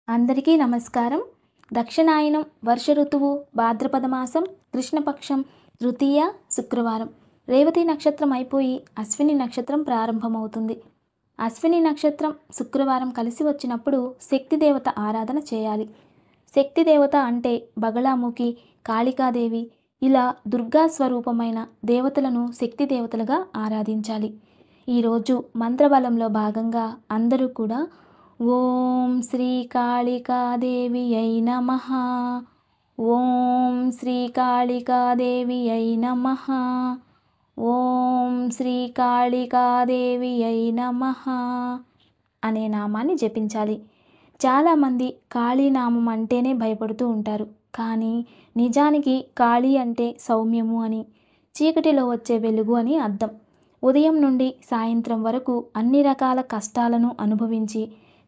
అందరికీ నమస్కారం. దక్షిణాయనం వర్ష ఋతువు భాద్రపద మాసం కృష్ణపక్షం తృతీయ శుక్రవారం. రేవతి నక్షత్రం అయిపోయి అశ్విని నక్షత్రం ప్రారంభమవుతుంది. అశ్విని నక్షత్రం శుక్రవారం కలిసి వచ్చినప్పుడు శక్తిదేవత ఆరాధన చేయాలి. శక్తిదేవత అంటే బగళాముఖి, కాళికాదేవి ఇలా దుర్గా స్వరూపమైన దేవతలను శక్తి దేవతలుగా ఆరాధించాలి. ఈరోజు మంత్రబలంలో భాగంగా అందరూ కూడా ఓం శ్రీ కాళికాదేవియై నమః, ఓం శ్రీ కాళికాదేవియై నమః, ఓం శ్రీ కాళికాదేవియై నమః అనే నామాన్ని జపించాలి. చాలామంది కాళీనామం అంటేనే భయపడుతూ ఉంటారు. కానీ నిజానికి కాళీ అంటే సౌమ్యము అని, చీకటిలో వచ్చే వెలుగు అని అర్థం. ఉదయం నుండి సాయంత్రం వరకు అన్ని రకాల కష్టాలను అనుభవించి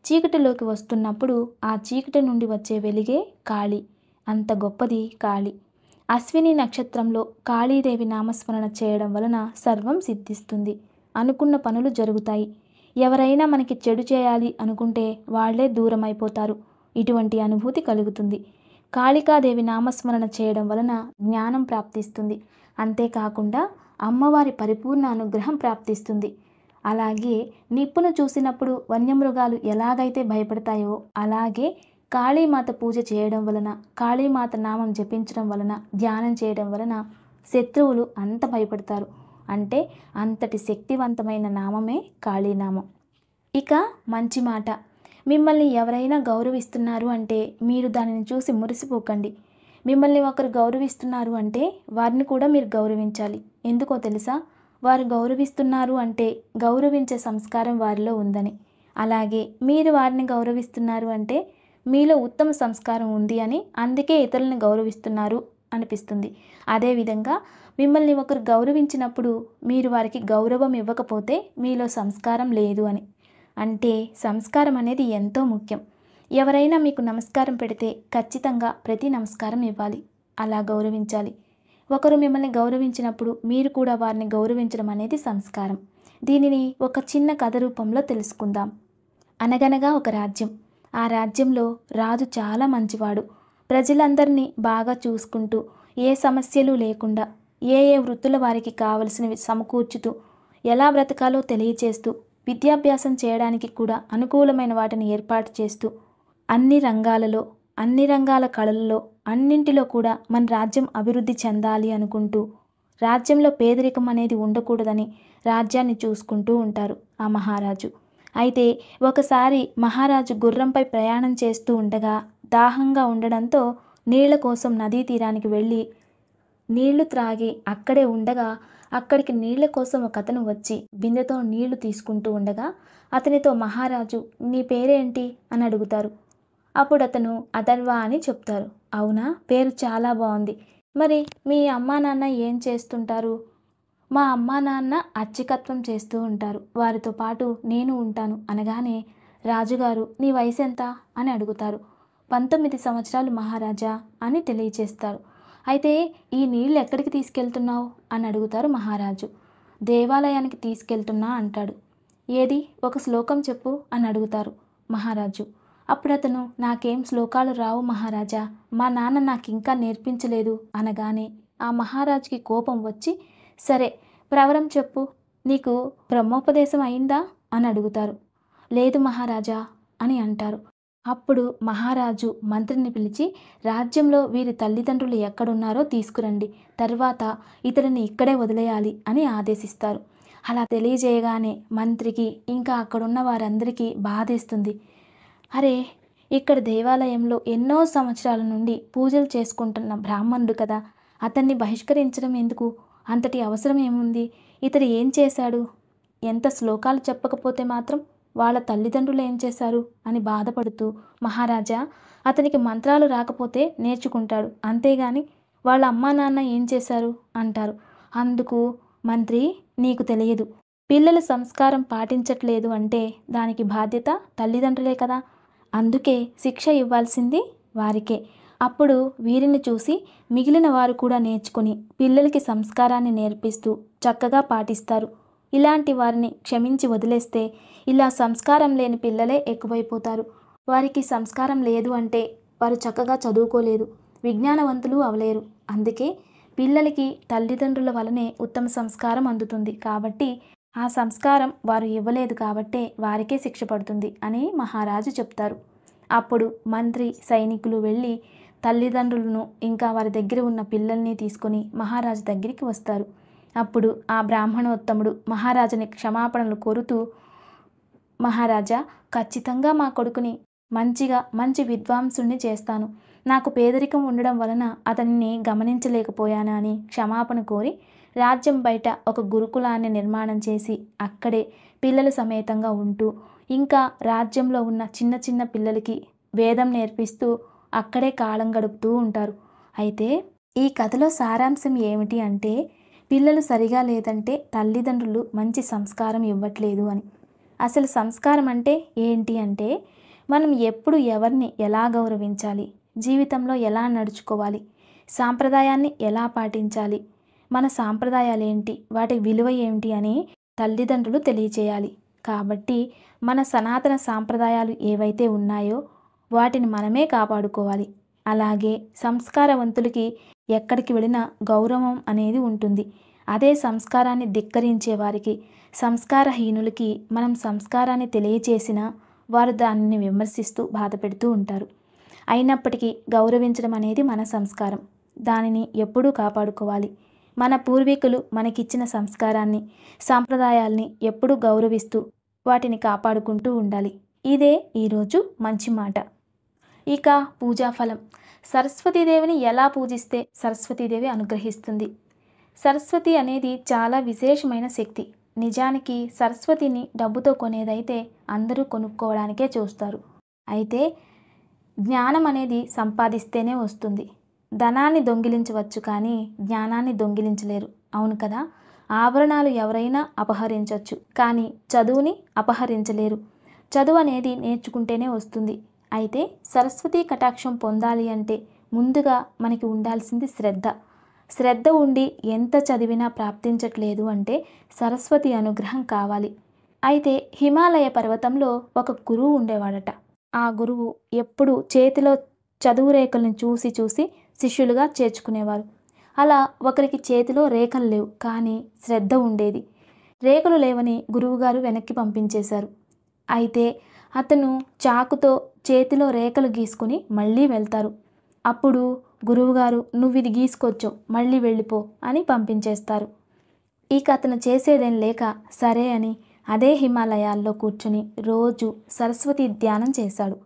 చీకటిలోకి వస్తున్నప్పుడు ఆ చీకటి నుండి వచ్చే వెలుగే కాళీ. అంత గొప్పది కాళీ. అశ్విని నక్షత్రంలో కాళీదేవి నామస్మరణ చేయడం వలన సర్వం సిద్ధిస్తుంది. అనుకున్న పనులు జరుగుతాయి. ఎవరైనా మనకి చెడు చేయాలి అనుకుంటే వాళ్లే దూరం అయిపోతారు. ఇటువంటి అనుభూతి కలుగుతుంది. కాళికాదేవి నామస్మరణ చేయడం వలన జ్ఞానం ప్రాప్తిస్తుంది. అంతేకాకుండా అమ్మవారి పరిపూర్ణ అనుగ్రహం ప్రాప్తిస్తుంది. అలాగే నిప్పును చూసినప్పుడు వన్యమృగాలు ఎలాగైతే భయపడతాయో అలాగే కాళీమాత పూజ చేయడం వలన, కాళీమాత నామం జపించడం వలన, ధ్యానం చేయడం వలన శత్రువులు అంత భయపడతారు. అంటే అంతటి శక్తివంతమైన నామమే కాళీనామం. ఇక మంచి మాట, మిమ్మల్ని ఎవరైనా గౌరవిస్తున్నారు అంటే మీరు దానిని చూసి మురిసిపోకండి. మిమ్మల్ని ఒకరు గౌరవిస్తున్నారు అంటే వారిని కూడా మీరు గౌరవించాలి. ఎందుకో తెలుసా? వారు గౌరవిస్తున్నారు అంటే గౌరవించే సంస్కారం వారిలో ఉందని. అలాగే మీరు వారిని గౌరవిస్తున్నారు అంటే మీలో ఉత్తమ సంస్కారం ఉంది అని, అందుకే ఇతరులను గౌరవిస్తున్నారు అనిపిస్తుంది. అదేవిధంగా మిమ్మల్ని ఒకరు గౌరవించినప్పుడు మీరు వారికి గౌరవం ఇవ్వకపోతే మీలో సంస్కారం లేదు అని. అంటే సంస్కారం అనేది ఎంతో ముఖ్యం. ఎవరైనా మీకు నమస్కారం పెడితే ఖచ్చితంగా ప్రతి నమస్కారం ఇవ్వాలి. అలా గౌరవించాలి. ఒకరు మిమ్మల్ని గౌరవించినప్పుడు మీరు కూడా వారిని గౌరవించడం అనేది సంస్కారం. దీనిని ఒక చిన్న కథ రూపంలో తెలుసుకుందాం. అనగనగా ఒక రాజ్యం. ఆ రాజ్యంలో రాజు చాలా మంచివాడు. ప్రజలందరినీ బాగా చూసుకుంటూ, ఏ సమస్యలు లేకుండా, ఏ వృత్తుల వారికి కావలసినవి సమకూర్చుతూ, ఎలా బ్రతకాలో తెలియచేస్తూ, విద్యాభ్యాసం చేయడానికి కూడా అనుకూలమైన వాటిని ఏర్పాటు చేస్తూ, అన్ని రంగాలలో, అన్ని రంగాల కళలలో, అన్నింటిలో కూడా మన రాజ్యం అభివృద్ధి చెందాలి అనుకుంటూ, రాజ్యంలో పేదరికం అనేది ఉండకూడదని రాజ్యాన్ని చూసుకుంటూ ఉంటారు ఆ మహారాజు. అయితే ఒకసారి మహారాజు గుర్రంపై ప్రయాణం చేస్తూ ఉండగా దాహంగా ఉండడంతో నీళ్ల కోసం నదీ తీరానికి వెళ్ళి నీళ్లు త్రాగి అక్కడే ఉండగా అక్కడికి నీళ్ల కోసం ఒక అతను వచ్చి బిందెతో నీళ్లు తీసుకుంటూ ఉండగా అతనితో మహారాజు నీ పేరేంటి అని అడుగుతారు. అప్పుడు అతను అథర్వ అని చెప్తారు. అవునా, పేరు చాలా బాగుంది. మరి మీ అమ్మా నాన్న ఏం చేస్తుంటారు? మా అమ్మా నాన్న అర్చకత్వం చేస్తూ ఉంటారు. వారితో పాటు నేను ఉంటాను అనగానే రాజుగారు నీ వయసు ఎంత అని అడుగుతారు. 19 సంవత్సరాలు మహారాజా అని తెలియచేస్తారు. అయితే ఈ నీళ్ళు ఎక్కడికి తీసుకెళ్తున్నావు అని అడుగుతారు మహారాజు. దేవాలయానికి తీసుకెళ్తున్నా అంటాడు. ఏది, ఒక శ్లోకం చెప్పు అని అడుగుతారు మహారాజు. అప్పుడు అతను నాకేం శ్లోకాలు రావు మహారాజా, మా నాన్న నాకు ఇంకా నేర్పించలేదు అనగానే ఆ మహారాజుకి కోపం వచ్చి సరే ప్రవరం చెప్పు, నీకు బ్రహ్మోపదేశం అయిందా అని అడుగుతారు. లేదు మహారాజా అని అంటారు. అప్పుడు మహారాజు మంత్రిని పిలిచి రాజ్యంలో వీరి తల్లిదండ్రులు ఎక్కడున్నారో తీసుకురండి, తర్వాత ఇతడిని ఇక్కడే వదిలేయాలి అని ఆదేశిస్తారు. అలా తెలియజేయగానే మంత్రికి ఇంకా అక్కడున్న వారందరికీ బాధేస్తుంది. అరే, ఇక్కడ దేవాలయంలో ఎన్నో సంవత్సరాల నుండి పూజలు చేసుకుంటున్న బ్రాహ్మణుడు కదా, అతన్ని బహిష్కరించడం ఎందుకు? అంతటి అవసరం ఏముంది? ఇతడు ఏం చేశాడు? ఎంత శ్లోకాలు చెప్పకపోతే మాత్రం వాళ్ళ తల్లిదండ్రులు ఏం చేశారు అని బాధపడుతూ మహారాజా అతనికి మంత్రాలు రాకపోతే నేర్చుకుంటాడు, అంతేగాని వాళ్ళ అమ్మా నాన్న ఏం చేశారు అంటారు. అందుకు మంత్రి నీకు తెలియదు, పిల్లలు సంస్కారం పాటించట్లేదు అంటే దానికి బాధ్యత తల్లిదండ్రులే కదా, అందుకే శిక్ష ఇవ్వాల్సింది వారికే. అప్పుడు వీరిని చూసి మిగిలిన వారు కూడా నేర్చుకుని పిల్లలకి సంస్కారాన్ని నేర్పిస్తూ చక్కగా పాటిస్తారు. ఇలాంటి వారిని క్షమించి వదిలేస్తే ఇలా సంస్కారం లేని పిల్లలే ఎక్కువైపోతారు. వారికి సంస్కారం లేదు అంటే వారు చక్కగా చదువుకోలేదు, విజ్ఞానవంతులు అవలేరు. అందుకే పిల్లలకి తల్లిదండ్రుల వలనే ఉత్తమ సంస్కారం అందుతుంది. కాబట్టి ఆ సంస్కారం వారు ఇవ్వలేదు కాబట్టే వారికే శిక్ష పడుతుంది అని మహారాజు చెప్తారు. అప్పుడు మంత్రి, సైనికులు వెళ్ళి తల్లిదండ్రులను ఇంకా వారి దగ్గర ఉన్న పిల్లల్ని తీసుకొని మహారాజు దగ్గరికి వస్తారు. అప్పుడు ఆ బ్రాహ్మణోత్తముడు మహారాజుని క్షమాపణలు కోరుతూ, మహారాజా, ఖచ్చితంగా మా కొడుకుని మంచి విద్వాంసుని చేస్తాను. నాకు పేదరికం ఉండడం వలన అతనిని గమనించలేకపోయాను అని క్షమాపణ కోరి రాజ్యం బయట ఒక గురుకులాన్ని నిర్మాణం చేసి అక్కడే పిల్లలు సమేతంగా ఉంటూ ఇంకా రాజ్యంలో ఉన్న చిన్న చిన్న పిల్లలకి వేదం నేర్పిస్తూ అక్కడే కాలం గడుపుతూ ఉంటారు. అయితే ఈ కథలో సారాంశం ఏమిటి అంటే, పిల్లలు సరిగా లేదంటే తల్లిదండ్రులు మంచి సంస్కారం ఇవ్వట్లేదు అని. అసలు సంస్కారం అంటే ఏంటి అంటే, మనం ఎప్పుడు ఎవరిని ఎలా గౌరవించాలి, జీవితంలో ఎలా నడుచుకోవాలి, సాంప్రదాయాన్ని ఎలా పాటించాలి, మన సాంప్రదాయాలు ఏంటి, వాటి విలువ ఏమిటి అని తల్లిదండ్రులు తెలియచేయాలి. కాబట్టి మన సనాతన సాంప్రదాయాలు ఏవైతే ఉన్నాయో వాటిని మనమే కాపాడుకోవాలి. అలాగే సంస్కారవంతులకి ఎక్కడికి వెళ్ళినా గౌరవం అనేది ఉంటుంది. అదే సంస్కారాన్ని ధిక్కరించే వారికి, సంస్కారహీనులకి మనం సంస్కారాన్ని తెలియచేసినా వారు దానిని విమర్శిస్తూ బాధపెడుతూ ఉంటారు. అయినప్పటికీ గౌరవించడం అనేది మన సంస్కారం. దానిని ఎప్పుడూ కాపాడుకోవాలి. మన పూర్వీకులు మనకిచ్చిన సంస్కారాన్ని, సాంప్రదాయాల్ని ఎప్పుడూ గౌరవిస్తూ వాటిని కాపాడుకుంటూ ఉండాలి. ఇదే ఈరోజు మంచి మాట. ఇక పూజాఫలం. సరస్వతీదేవిని ఎలా పూజిస్తే సరస్వతీదేవి అనుగ్రహిస్తుంది? సరస్వతి అనేది చాలా విశేషమైన శక్తి. నిజానికి సరస్వతిని డబ్బుతో కొనేదైతే అందరూ కొనుక్కోవడానికే చూస్తారు. అయితే జ్ఞానం అనేది సంపాదిస్తేనే వస్తుంది. ధనాన్ని దొంగిలించవచ్చు కానీ జ్ఞానాన్ని దొంగిలించలేరు. అవును కదా? ఆభరణాలు ఎవరైనా అపహరించవచ్చు కానీ చదువుని అపహరించలేరు. చదువు అనేది నేర్చుకుంటేనే వస్తుంది. అయితే సరస్వతీ కటాక్షం పొందాలి అంటే ముందుగా మనకి ఉండాల్సింది శ్రద్ధ. శ్రద్ధ ఉండి ఎంత చదివినా ప్రాప్తించట్లేదు అంటే సరస్వతి అనుగ్రహం కావాలి. అయితే హిమాలయ పర్వతంలో ఒక గురువు ఉండేవాడట. ఆ గురువు ఎప్పుడు చేతిలో చదువు రేఖలను చూసి చూసి శిష్యులుగా చేర్చుకునేవారు. అలా ఒకరికి చేతిలో రేఖలు లేవు కానీ శ్రద్ధ ఉండేది. రేఖలు లేవని గురువుగారు వెనక్కి పంపించేశారు. అయితే అతను చాకుతో చేతిలో రేఖలు గీసుకుని మళ్ళీ వెళ్తారు. అప్పుడు గురువుగారు, నువ్వు ఇది గీసుకొచ్చావు, మళ్ళీ వెళ్ళిపో అని పంపించేస్తారు. ఇక అతను చేసేదేం లేక సరే అని అదే హిమాలయాల్లో కూర్చుని రోజు సరస్వతి ధ్యానం చేశాడు.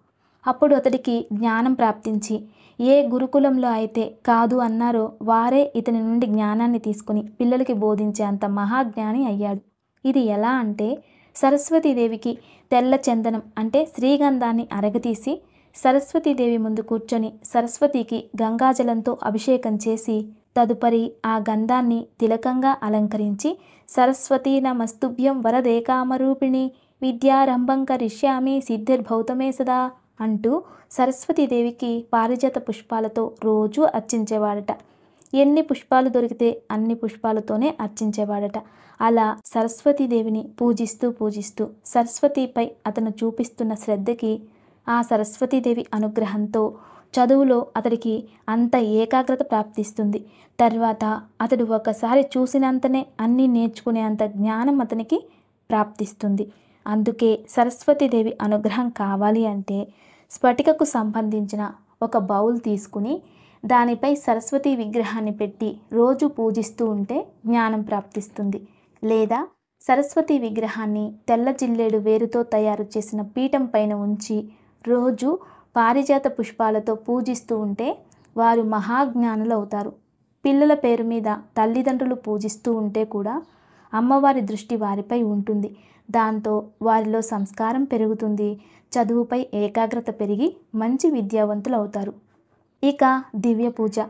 అప్పుడు అతడికి జ్ఞానం ప్రాప్తించి ఏ గురుకులంలో అయితే కాదు అన్నారో వారే ఇతని నుండి జ్ఞానాన్ని తీసుకుని పిల్లలకి బోధించే అంత మహాజ్ఞాని అయ్యాడు. ఇది ఎలా అంటే, సరస్వతీదేవికి తెల్ల చందనం అంటే శ్రీగంధాన్ని అరగతీసి సరస్వతీదేవి ముందు కూర్చొని సరస్వతికి గంగాజలంతో అభిషేకం చేసి తదుపరి ఆ గంధాన్ని తిలకంగా అలంకరించి సరస్వతీ నమస్తుభ్యం వరదే కామరూపిణి విద్యారంభం కరిష్యామి సిద్ధిర్భౌతమే సదా అంటూ సరస్వతీదేవికి పారిజాత పుష్పాలతో రోజూ అర్చించేవాడట. ఎన్ని పుష్పాలు దొరికితే అన్ని పుష్పాలతోనే అర్చించేవాడట. అలా సరస్వతీదేవిని పూజిస్తూ సరస్వతిపై అతను చూపిస్తున్న శ్రద్ధకి ఆ సరస్వతీదేవి అనుగ్రహంతో చదువులో అతడికి అంత ఏకాగ్రత ప్రాప్తిస్తుంది. తర్వాత అతడు ఒకసారి చూసినంతనే అన్నీ నేర్చుకునే అంత జ్ఞానం అతనికి ప్రాప్తిస్తుంది. అందుకే సరస్వతీదేవి అనుగ్రహం కావాలి అంటే స్ఫటికకు సంబంధించిన ఒక బౌల్ తీసుకుని దానిపై సరస్వతీ విగ్రహాన్ని పెట్టి రోజు పూజిస్తూ ఉంటే జ్ఞానం ప్రాప్తిస్తుంది. లేదా సరస్వతీ విగ్రహాన్ని తెల్ల జిల్లేడు వేరుతో తయారు చేసిన పీఠం పైన ఉంచి రోజు పారిజాత పుష్పాలతో పూజిస్తూ ఉంటే వారు మహాజ్ఞానులు అవుతారు. పిల్లల పేరు మీద తల్లిదండ్రులు పూజిస్తూ ఉంటే కూడా అమ్మవారి దృష్టి వారిపై ఉంటుంది. దాంతో వారిలో సంస్కారం పెరుగుతుంది. చదువుపై ఏకాగ్రత పెరిగి మంచి విద్యావంతులు అవుతారు. ఇక దివ్య పూజ.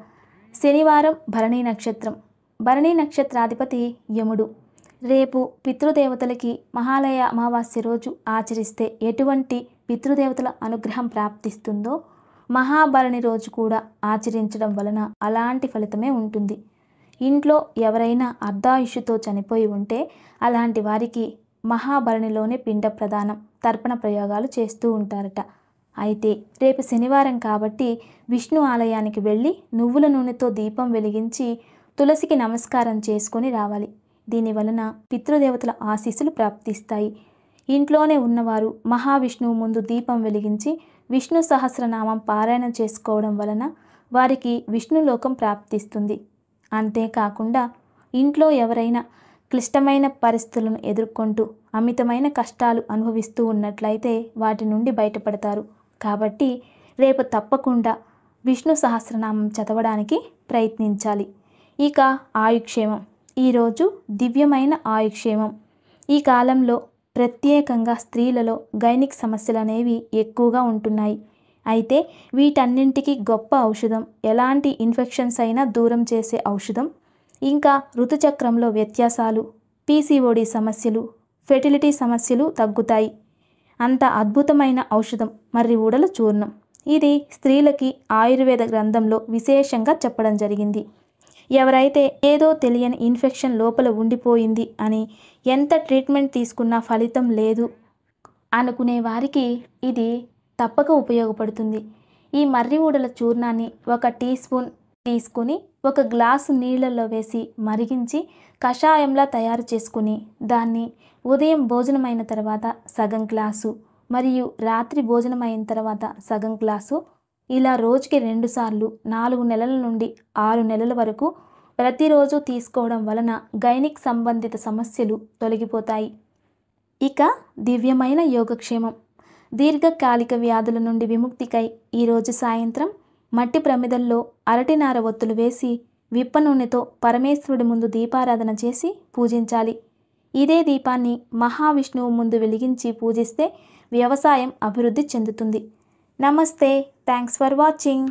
శనివారం భరణీ నక్షత్రం. భరణీ నక్షత్రాధిపతి యముడు. రేపు పితృదేవతలకి మహాలయ అమావాస్య రోజు ఆచరిస్తే ఎటువంటి పితృదేవతల అనుగ్రహం ప్రాప్తిస్తుందో మహాభరణి రోజు కూడా ఆచరించడం వలన అలాంటి ఫలితమే ఉంటుంది. ఇంట్లో ఎవరైనా అర్ధాయుష్యుతో చనిపోయి ఉంటే అలాంటి వారికి మహాభరణిలోనే పిండ ప్రదానం, తర్పణ ప్రయోగాలు చేస్తూ ఉంటారట. అయితే రేపు శనివారం కాబట్టి విష్ణు ఆలయానికి వెళ్ళి నువ్వుల నూనెతో దీపం వెలిగించి తులసికి నమస్కారం చేసుకొని రావాలి. దీనివలన పితృదేవతల ఆశీస్సులు ప్రాప్తిస్తాయి. ఇంట్లోనే ఉన్నవారు మహావిష్ణువు ముందు దీపం వెలిగించి విష్ణు సహస్రనామం పారాయణం చేసుకోవడం వలన వారికి విష్ణులోకం ప్రాప్తిస్తుంది. అంతేకాకుండా ఇంట్లో ఎవరైనా క్లిష్టమైన పరిస్థితులను ఎదుర్కొంటూ అమితమైన కష్టాలు అనుభవిస్తూ ఉన్నట్లయితే వాటి నుండి బయటపడతారు. కాబట్టి రేపు తప్పకుండా విష్ణు సహస్రనామం చదవడానికి ప్రయత్నించాలి. ఇక ఆయుక్షేమం. ఈరోజు దివ్యమైన ఆయుక్షేమం. ఈ కాలంలో ప్రత్యేకంగా స్త్రీలలో గైనిక్ సమస్యలు అనేవి ఎక్కువగా ఉంటున్నాయి. అయితే వీటన్నింటికి గొప్ప ఔషధం, ఎలాంటి ఇన్ఫెక్షన్స్ అయినా దూరం చేసే ఔషధం, ఇంకా ఋతుచక్రంలో వ్యత్యాసాలు, పీసీఓడి సమస్యలు, ఫెర్టిలిటీ సమస్యలు తగ్గుతాయి. అంత అద్భుతమైన ఔషధం మర్రి ఊడల చూర్ణం. ఇది స్త్రీలకి ఆయుర్వేద గ్రంథంలో విశేషంగా చెప్పడం జరిగింది. ఎవరైతే ఏదో తెలియని ఇన్ఫెక్షన్ లోపల ఉండిపోయింది అని ఎంత ట్రీట్మెంట్ తీసుకున్నా ఫలితం లేదు అనుకునే వారికి ఇది తప్పక ఉపయోగపడుతుంది. ఈ మర్రి ఊడల చూర్ణాన్ని 1 టీ స్పూన్ తీసుకుని 1 గ్లాసు నీళ్ళల్లో వేసి మరిగించి కషాయంలా తయారు చేసుకుని దాన్ని ఉదయం భోజనమైన తర్వాత సగం గ్లాసు మరియు రాత్రి భోజనమైన తర్వాత సగం గ్లాసు, ఇలా రోజుకి 2 సార్లు 4 నెలల నుండి 6 నెలల వరకు ప్రతిరోజు తీసుకోవడం వలన గైనిక్ సంబంధిత సమస్యలు తొలగిపోతాయి. ఇక దివ్యమైన యోగక్షేమం. దీర్ఘకాలిక వ్యాధుల నుండి విముక్తికై ఈరోజు సాయంత్రం మట్టి ప్రమిదల్లో అరటినార ఒత్తులు వేసి విప్ప నూనెతో పరమేశ్వరుడి ముందు దీపారాధన చేసి పూజించాలి. ఇదే దీపాన్ని మహావిష్ణువు ముందు వెలిగించి పూజిస్తే వ్యవసాయం అభివృద్ధి చెందుతుంది. నమస్తే. Thanks for watching.